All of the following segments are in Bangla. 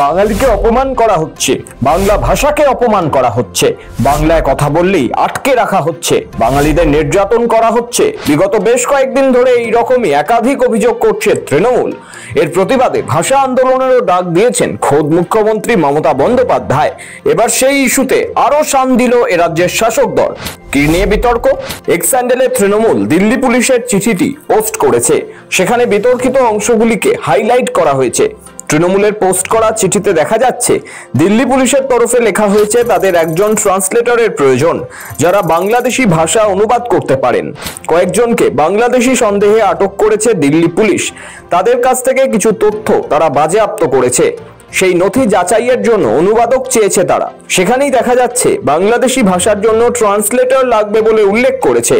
বাঙালিকে অপমান করা হচ্ছে, বাংলা ভাষাকে অপমান করা হচ্ছে, বাংলায় কথা বললেই আটকে রাখা হচ্ছে, বাঙালিদের নির্যাতন করা হচ্ছে। বিগত বেশ কয়েকদিন ধরে এই রকমই একাধিক অভিযোগ করছে তৃণমূল। এর প্রতিবাদে ভাষা আন্দোলনেরও ডাক দিয়েছেন খোদ মুখ্যমন্ত্রী মমতা বন্দ্যোপাধ্যায়। এবার সেই ইস্যুতে আরো শান দিল এ রাজ্যের শাসক দল। কি নিয়ে বিতর্ক? এক্স হ্যান্ডেলে তৃণমূল দিল্লি পুলিশের চিঠিটি পোস্ট করেছে। সেখানে বিতর্কিত অংশগুলিকে হাইলাইট করা হয়েছে। তৃণমূলের পোস্ট করা চিঠিতে দেখা যাচ্ছে দিল্লি পুলিশের তরফে লেখা হয়েছে তাদের একজন ট্রান্সলেটরের প্রয়োজন, যারা বাংলাদেশি ভাষা অনুবাদ করতে পারেন। কয়েকজনকে বাংলাদেশি সন্দেহে আটক করেছে দিল্লি পুলিশ। তাদের কাছ থেকে কিছু তথ্য তারা বাজেয়াপ্ত করেছে। সেই নথি যাচাইয়ের জন্য অনুবাদক চেয়েছে তারা। সেখানেই দেখা যাচ্ছে বাংলাদেশি ভাষার জন্য ট্রান্সলেটর লাগবে বলে উল্লেখ করেছে।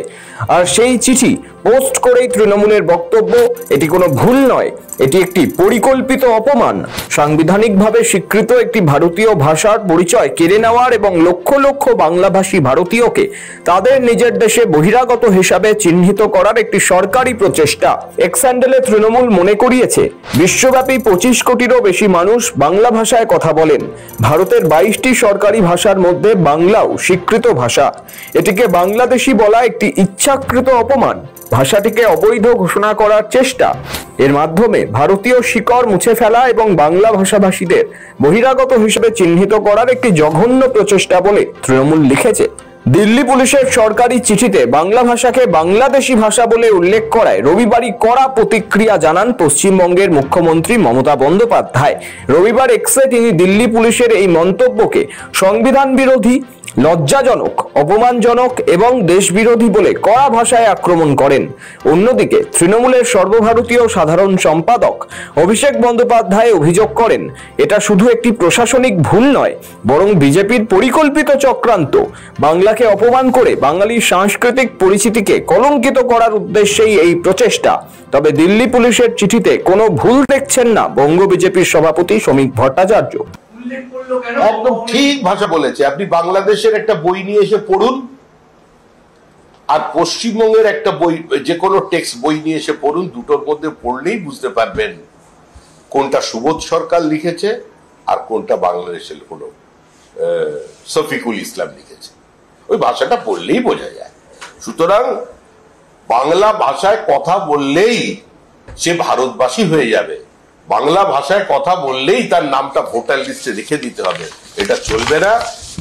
আর সেই চিঠি পোস্ট করেই তৃণমূলের বক্তব্য, এটি কোনো ভুল নয়, এটি একটি পরিকল্পিত অপমান। সাংবিধানিকভাবে স্বীকৃত একটি ভারতীয় ভাষার পরিচয় কেড়ে নেওয়ার এবং লক্ষ লক্ষ বাংলাভাষী ভারতীয়কে তাদের নিজের দেশে বহিরাগত হিসাবে চিহ্নিত করার একটি সরকারি প্রচেষ্টা। এক্স হ্যান্ডেলে তৃণমূল মনে করিয়েছে বিশ্বব্যাপী 25 কোটিরও বেশি মানুষ বাংলা ভাষায় কথা বলেন। ভারতের 22টি সরকারি ভাষার মধ্যে বাংলাও স্বীকৃত ভাষা। এটিকে বাংলাদেশি বলা একটি ইচ্ছাকৃত অপমান, ভাষাটিকে অবৈধ ঘোষণা করার চেষ্টা। এর মাধ্যমে ভারতীয় শিকড় মুছে ফেলা এবং বাংলা ভাষাভাষীদের বহিরাগত হিসেবে চিহ্নিত করার একটি জঘন্য প্রচেষ্টা বলে তৃণমূল লিখেছে। দিল্লি পুলিশের সরকারি চিঠিতে বাংলা ভাষাকে বাংলাদেশি ভাষা বলে উল্লেখ করায় রবিবারই কড়া প্রতিক্রিয়া জানান পশ্চিমবঙ্গের মুখ্যমন্ত্রী মমতা বন্দ্যোপাধ্যায়। রবিবার এক্সে তিনি দিল্লি পুলিশের এই মন্তব্যকে সংবিধান বিরোধী, লজ্জাজনক, অপমানজনক এবং দেশবিরোধী বলে কড়া ভাষায় আক্রমণ করেন। অন্যদিকে তৃণমূলের সর্বভারতীয় সাধারণ সম্পাদক অভিষেক বন্দ্যোপাধ্যায় অভিযোগ করেন, এটা শুধু একটি প্রশাসনিক ভুল নয়, বরং বিজেপির পরিকল্পিত চক্রান্ত। বাংলাকে অপমান করে বাঙালির সাংস্কৃতিক পরিচিতিকে কলঙ্কিত করার উদ্দেশ্যেই এই প্রচেষ্টা। তবে দিল্লি পুলিশের চিঠিতে কোনো ভুল দেখছেন না বঙ্গ বিজেপির সভাপতি শ্রমিক ভট্টাচার্য। একদম ঠিক ভাষা বলেছে। আপনি বাংলাদেশের একটা বই নিয়ে এসে পড়ুন, আর পশ্চিমবঙ্গের একটা বই, যে কোনো টেক্সট বই নিয়ে এসে পড়ুন, দুটোর মধ্যে পড়লেই বুঝতে পারবেন কোনটা সুবোধ সরকার লিখেছে আর কোনটা বাংলাদেশের কোনো শফিকুল ইসলাম লিখেছে। ওই ভাষাটা পড়লেই বোঝা যায়। সুতরাং বাংলা ভাষায় কথা বললেই সে ভারতবাসী হয়ে যাবে, বাংলা ভাষায় কথা বললেই তার নামটা ভোটার লিস্টে রেখে দিতে হবে, এটা চলবে না।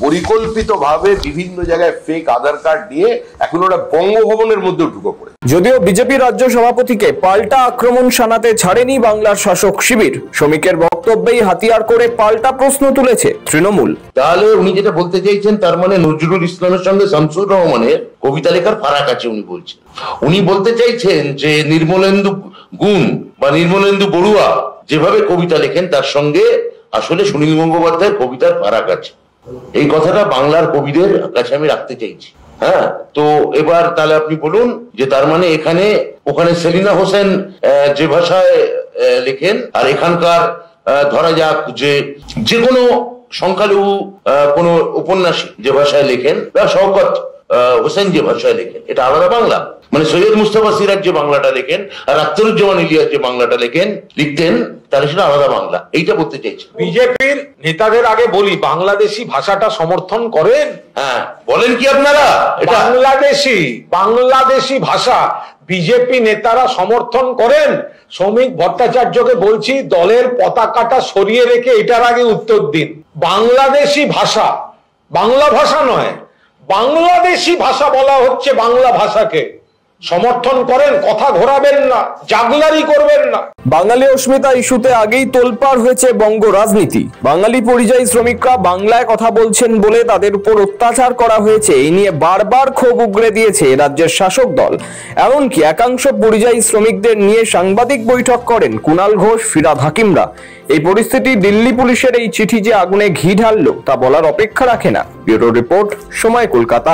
পরিকল্পিতভাবে বিভিন্ন জায়গায় ফেক আধার কার্ড দিয়ে এখন ওরা বঙ্গভবনের মধ্যে ঢুকে পড়ে। যদিও বিজেপি রাজ্য সভাপতিকে পাল্টা আক্রমণ শানাতে ছাড়েনি বাংলার শাসক শিবির। শ্রমিকের বক্তব্যেই হাতিয়ার করে পাল্টা প্রশ্ন তুলেছে তৃণমূল। তাহলে উনি যেটা বলতে চাইছেন, তার মানে নজরুল ইসলামের সঙ্গে শামসুর রহমানের কবিতা লেখার ফারাক আছে উনি বলছেন। উনি বলতে চাইছেন যে নির্মলেন্দু গুণ বা নির্মলেন্দু বড়ুয়া যেভাবে কবিতা লেখেন তার সঙ্গে আসলে সুনীল গঙ্গোপাধ্যায়ের কবিতার ফারাক আছে। এই কথাটা বাংলার কবিদের কাছে আমি রাখতে চাইছি। হ্যাঁ, তো এবার তাহলে আপনি বলুন যে তার মানে এখানে ওখানে সেলিনা হোসেন যে ভাষায় লেখেন, আর এখানকার ধরা যাক যে কোনো সংখ্যালঘু কোনো উপন্যাসী যে ভাষায় লেখেন বা শওকত হোসেন যে ভাষায় লেখেন, এটা আলাদা বাংলা। মানে সৈয়দ মুস্তফা সিরাজ যে বাংলাটা লেখেন আর আখতারুজ্জামান ইলিয়াস যে বাংলাটা লিখতেন, তাহলে সেটা আলাদা বাংলা। এইটা বলতে চাইছি। বিজেপির নেতাদের আগে বলি, বাংলাদেশি ভাষাটা সমর্থন করেন? হ্যাঁ, বলেন কি আপনারা? বাংলাদেশি ভাষা বিজেপি নেতারা সমর্থন করেন? শ্রমিক ভট্টাচার্যকে বলছি, দলের পতাকাটা সরিয়ে রেখে এটার আগে উত্তর দিন। বাংলাদেশি ভাষা বাংলা ভাষা নয়, বাংলাদেশি ভাষা বলা হচ্ছে। বাংলা ভাষাকে সমর্থন করেন? কথা ঘোরাবেন না, জাগলারি করবেন না। বাঙালি অস্মিতা ইস্যুতে আগেই তোলপাড় হয়েছে বঙ্গ রাজনীতি। বাঙালি পরিযায়ী শ্রমিকরা বাংলায় কথা বলছেন বলে তাদের উপর অত্যাচার করা হয়েছে, এই নিয়ে বারবার ক্ষোভ উগরে দিয়েছে রাজ্যের শাসক দল। এমনকি একাংশ পরিযায়ী শ্রমিকদের নিয়ে সাংবাদিক বৈঠক করেন কুণাল ঘোষ, ফিরহাদ হাকিমরা। এই পরিস্থিতি দিল্লি পুলিশের এই চিঠি যে আগুনে ঘি ঢাললো তা বলার অপেক্ষা রাখে না। ব্যুরো রিপোর্ট, সময়, কলকাতা।